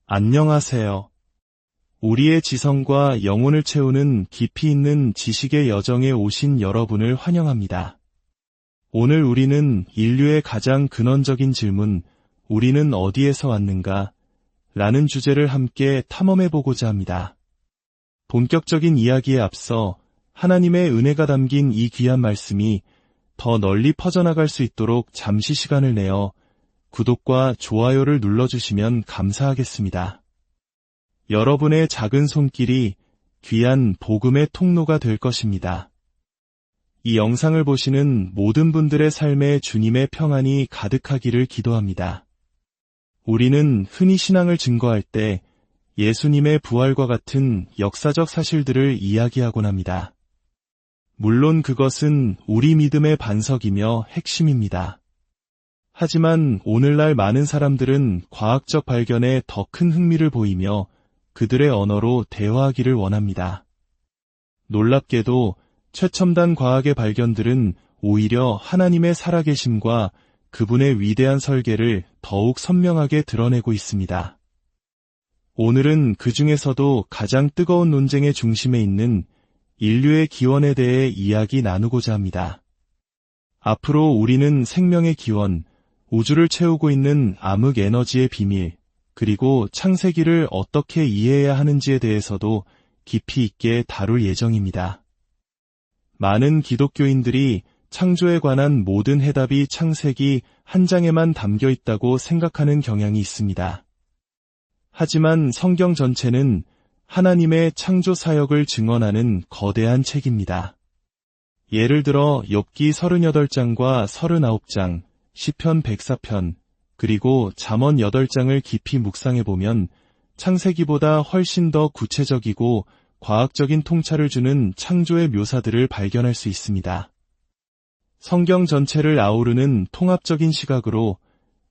안녕하세요. 우리의 지성과 영혼을 채우는 깊이 있는 지식의 여정에 오신 여러분을 환영합니다. 오늘 우리는 인류의 가장 근원적인 질문, 우리는 어디에서 왔는가? 라는 주제를 함께 탐험해보고자 합니다. 본격적인 이야기에 앞서 하나님의 은혜가 담긴 이 귀한 말씀이 더 널리 퍼져나갈 수 있도록 잠시 시간을 내어 구독과 좋아요를 눌러주시면 감사하겠습니다. 여러분의 작은 손길이 귀한 복음의 통로가 될 것입니다. 이 영상을 보시는 모든 분들의 삶에 주님의 평안이 가득하기를 기도합니다. 우리는 흔히 신앙을 증거할 때 예수님의 부활과 같은 역사적 사실들을 이야기하곤 합니다. 물론 그것은 우리 믿음의 반석이며 핵심입니다. 하지만 오늘날 많은 사람들은 과학적 발견에 더 큰 흥미를 보이며 그들의 언어로 대화하기를 원합니다. 놀랍게도 최첨단 과학의 발견들은 오히려 하나님의 살아계심과 그분의 위대한 설계를 더욱 선명하게 드러내고 있습니다. 오늘은 그 중에서도 가장 뜨거운 논쟁의 중심에 있는 인류의 기원에 대해 이야기 나누고자 합니다. 앞으로 우리는 생명의 기원, 우주를 채우고 있는 암흑 에너지의 비밀, 그리고 창세기를 어떻게 이해해야 하는지에 대해서도 깊이 있게 다룰 예정입니다. 많은 기독교인들이 창조에 관한 모든 해답이 창세기 한 장에만 담겨 있다고 생각하는 경향이 있습니다. 하지만 성경 전체는 하나님의 창조 사역을 증언하는 거대한 책입니다. 예를 들어 욥기 38장과 39장, 시편 104편, 그리고 잠언 8장을 깊이 묵상해보면 창세기보다 훨씬 더 구체적이고 과학적인 통찰을 주는 창조의 묘사들을 발견할 수 있습니다. 성경 전체를 아우르는 통합적인 시각으로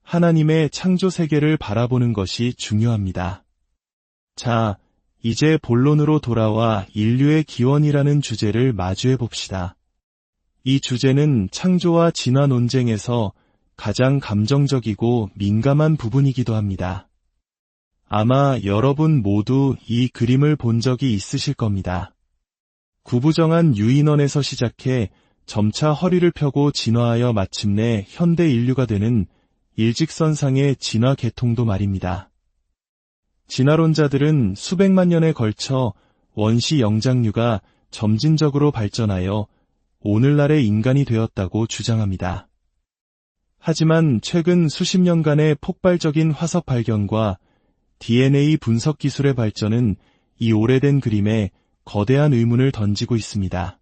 하나님의 창조 세계를 바라보는 것이 중요합니다. 자, 이제 본론으로 돌아와 인류의 기원이라는 주제를 마주해 봅시다. 이 주제는 창조와 진화 논쟁에서 가장 감정적이고 민감한 부분이기도 합니다. 아마 여러분 모두 이 그림을 본 적이 있으실 겁니다. 구부정한 유인원에서 시작해 점차 허리를 펴고 진화하여 마침내 현대 인류가 되는 일직선상의 진화 계통도 말입니다. 진화론자들은 수백만 년에 걸쳐 원시 영장류가 점진적으로 발전하여 오늘날의 인간이 되었다고 주장합니다. 하지만 최근 수십 년간의 폭발적인 화석 발견과 DNA 분석 기술의 발전은 이 오래된 그림에 거대한 의문을 던지고 있습니다.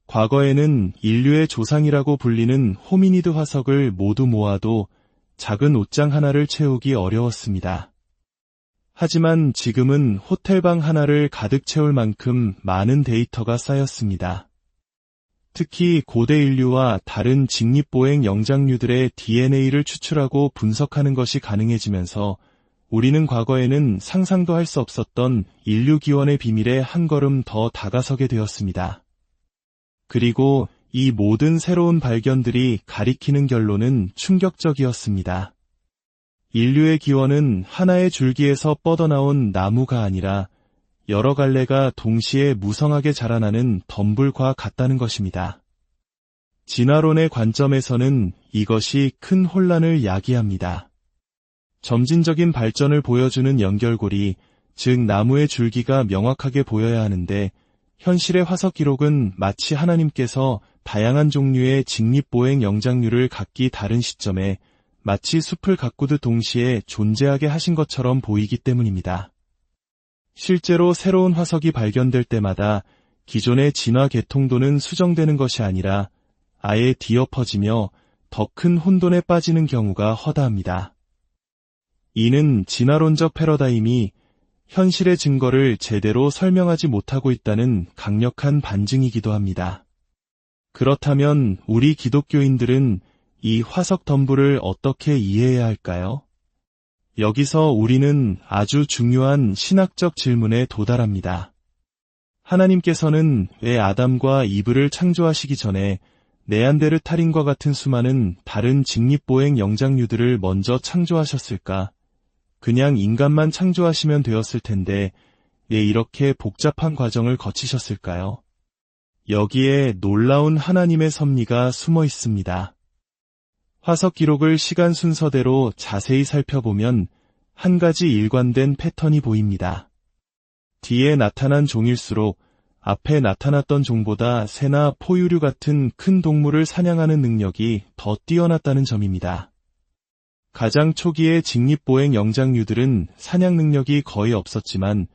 과거에는 인류의 조상이라고 불리는 호미니드 화석을 모두 모아도 작은 옷장 하나를 채우기 어려웠습니다. 하지만 지금은 호텔방 하나를 가득 채울 만큼 많은 데이터가 쌓였습니다. 특히 고대 인류와 다른 직립보행 영장류들의 DNA를 추출하고 분석하는 것이 가능해지면서 우리는 과거에는 상상도 할 수 없었던 인류 기원의 비밀에 한 걸음 더 다가서게 되었습니다. 그리고 이 모든 새로운 발견들이 가리키는 결론은 충격적이었습니다. 인류의 기원은 하나의 줄기에서 뻗어나온 나무가 아니라 여러 갈래가 동시에 무성하게 자라나는 덤불과 같다는 것입니다. 진화론의 관점에서는 이것이 큰 혼란을 야기합니다. 점진적인 발전을 보여주는 연결고리, 즉 나무의 줄기가 명확하게 보여야 하는데 현실의 화석 기록은 마치 하나님께서 다양한 종류의 직립보행 영장류를 각기 다른 시점에 마치 숲을 가꾸듯 동시에 존재하게 하신 것처럼 보이기 때문입니다. 실제로 새로운 화석이 발견될 때마다 기존의 진화 계통도는 수정되는 것이 아니라 아예 뒤엎어지며 더 큰 혼돈에 빠지는 경우가 허다합니다. 이는 진화론적 패러다임이 현실의 증거를 제대로 설명하지 못하고 있다는 강력한 반증이기도 합니다. 그렇다면 우리 기독교인들은 이 화석 덤불을 어떻게 이해해야 할까요? 여기서 우리는 아주 중요한 신학적 질문에 도달합니다. 하나님께서는 왜 아담과 이브를 창조하시기 전에 네안데르탈인과 같은 수많은 다른 직립보행 영장류들을 먼저 창조하셨을까? 그냥 인간만 창조하시면 되었을 텐데 왜 이렇게 복잡한 과정을 거치셨을까요? 여기에 놀라운 하나님의 섭리가 숨어 있습니다. 화석 기록을 시간 순서대로 자세히 살펴보면 한 가지 일관된 패턴이 보입니다. 뒤에 나타난 종일수록 앞에 나타났던 종보다 새나 포유류 같은 큰 동물을 사냥하는 능력이 더 뛰어났다는 점입니다. 가장 초기의 직립보행 영장류들은 사냥 능력이 거의 없었지만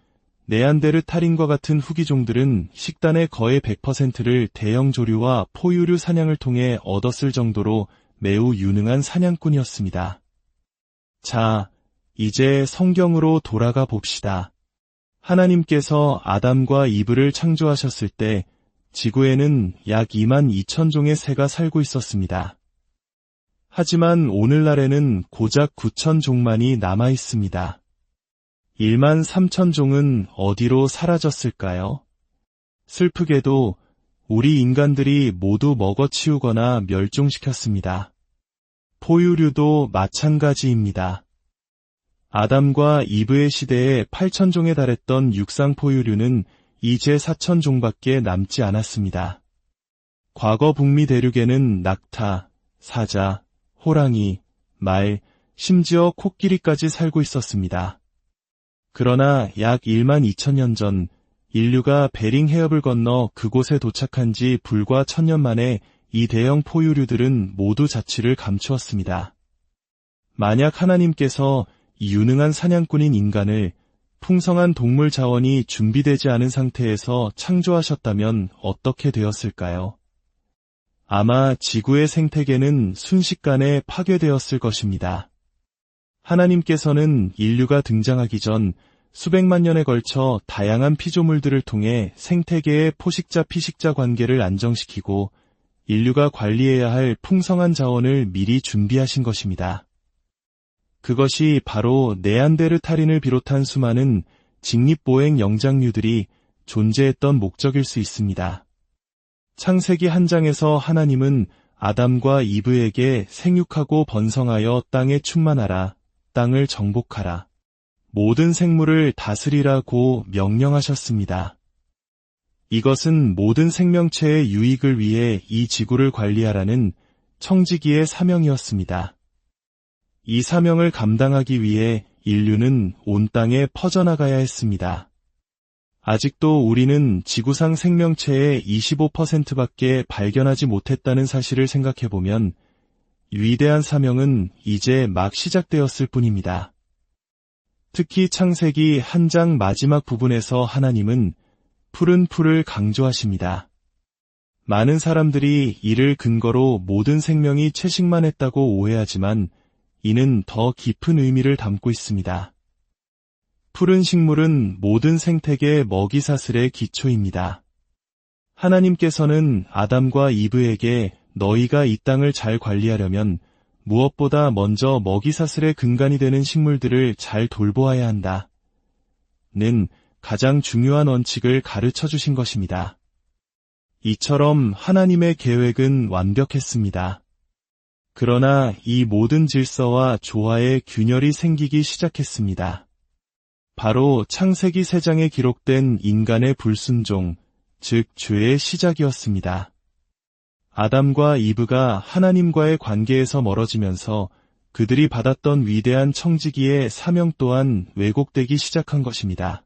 네안데르탈인과 같은 후기종들은 식단의 거의 100%를 대형 조류와 포유류 사냥을 통해 얻었을 정도로 매우 유능한 사냥꾼이었습니다. 자, 이제 성경으로 돌아가 봅시다. 하나님께서 아담과 이브를 창조하셨을 때 지구에는 약 22,000종의 새가 살고 있었습니다. 하지만 오늘날에는 고작 9,000종만이 남아 있습니다. 13,000종은 어디로 사라졌을까요? 슬프게도 우리 인간들이 모두 먹어치우거나 멸종시켰습니다. 포유류도 마찬가지입니다. 아담과 이브의 시대에 8,000종에 달했던 육상 포유류는 이제 4,000종밖에 남지 않았습니다. 과거 북미 대륙에는 낙타, 사자, 호랑이, 말, 심지어 코끼리까지 살고 있었습니다. 그러나 약 12,000년 전 인류가 베링 해협을 건너 그곳에 도착한 지 불과 1,000년 만에 이 대형 포유류들은 모두 자취를 감추었습니다. 만약 하나님께서 이 유능한 사냥꾼인 인간을 풍성한 동물 자원이 준비되지 않은 상태에서 창조하셨다면 어떻게 되었을까요? 아마 지구의 생태계는 순식간에 파괴되었을 것입니다. 하나님께서는 인류가 등장하기 전 수백만 년에 걸쳐 다양한 피조물들을 통해 생태계의 포식자-피식자 관계를 안정시키고 인류가 관리해야 할 풍성한 자원을 미리 준비하신 것입니다. 그것이 바로 네안데르탈인을 비롯한 수많은 직립보행 영장류들이 존재했던 목적일 수 있습니다. 창세기 한 장에서 하나님은 아담과 이브에게 생육하고 번성하여 땅에 충만하라, 땅을 정복하라, 모든 생물을 다스리라고 명령하셨습니다. 이것은 모든 생명체의 유익을 위해 이 지구를 관리하라는 청지기의 사명이었습니다. 이 사명을 감당하기 위해 인류는 온 땅에 퍼져나가야 했습니다. 아직도 우리는 지구상 생명체의 25%밖에 발견하지 못했다는 사실을 생각해보면 위대한 사명은 이제 막 시작되었을 뿐입니다. 특히 창세기 한 장 마지막 부분에서 하나님은 푸른 풀을 강조하십니다. 많은 사람들이 이를 근거로 모든 생명이 채식만 했다고 오해하지만 이는 더 깊은 의미를 담고 있습니다. 푸른 식물은 모든 생태계 먹이사슬의 기초입니다. 하나님께서는 아담과 이브에게 너희가 이 땅을 잘 관리하려면 무엇보다 먼저 먹이사슬의 근간이 되는 식물들을 잘 돌보아야 한다. 는 가장 중요한 원칙을 가르쳐 주신 것입니다. 이처럼 하나님의 계획은 완벽했습니다. 그러나 이 모든 질서와 조화의 균열이 생기기 시작했습니다. 바로 창세기 3장에 기록된 인간의 불순종, 즉 죄의 시작이었습니다. 아담과 이브가 하나님과의 관계에서 멀어지면서 그들이 받았던 위대한 청지기의 사명 또한 왜곡되기 시작한 것입니다.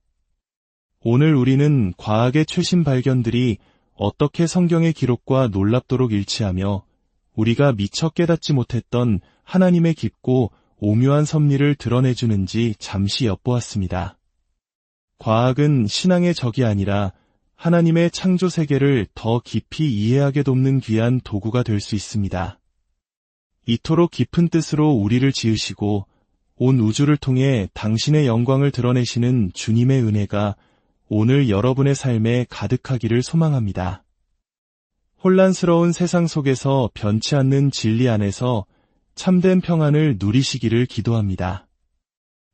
오늘 우리는 과학의 최신 발견들이 어떻게 성경의 기록과 놀랍도록 일치하며 우리가 미처 깨닫지 못했던 하나님의 깊고 오묘한 섭리를 드러내주는지 잠시 엿보았습니다. 과학은 신앙의 적이 아니라 하나님의 창조 세계를 더 깊이 이해하게 돕는 귀한 도구가 될 수 있습니다. 이토록 깊은 뜻으로 우리를 지으시고 온 우주를 통해 당신의 영광을 드러내시는 주님의 은혜가 오늘 여러분의 삶에 가득하기를 소망합니다. 혼란스러운 세상 속에서 변치 않는 진리 안에서 참된 평안을 누리시기를 기도합니다.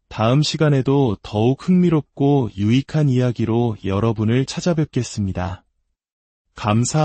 다음 시간에도 더욱 흥미롭고 유익한 이야기로 여러분을 찾아뵙겠습니다. 감사합니다.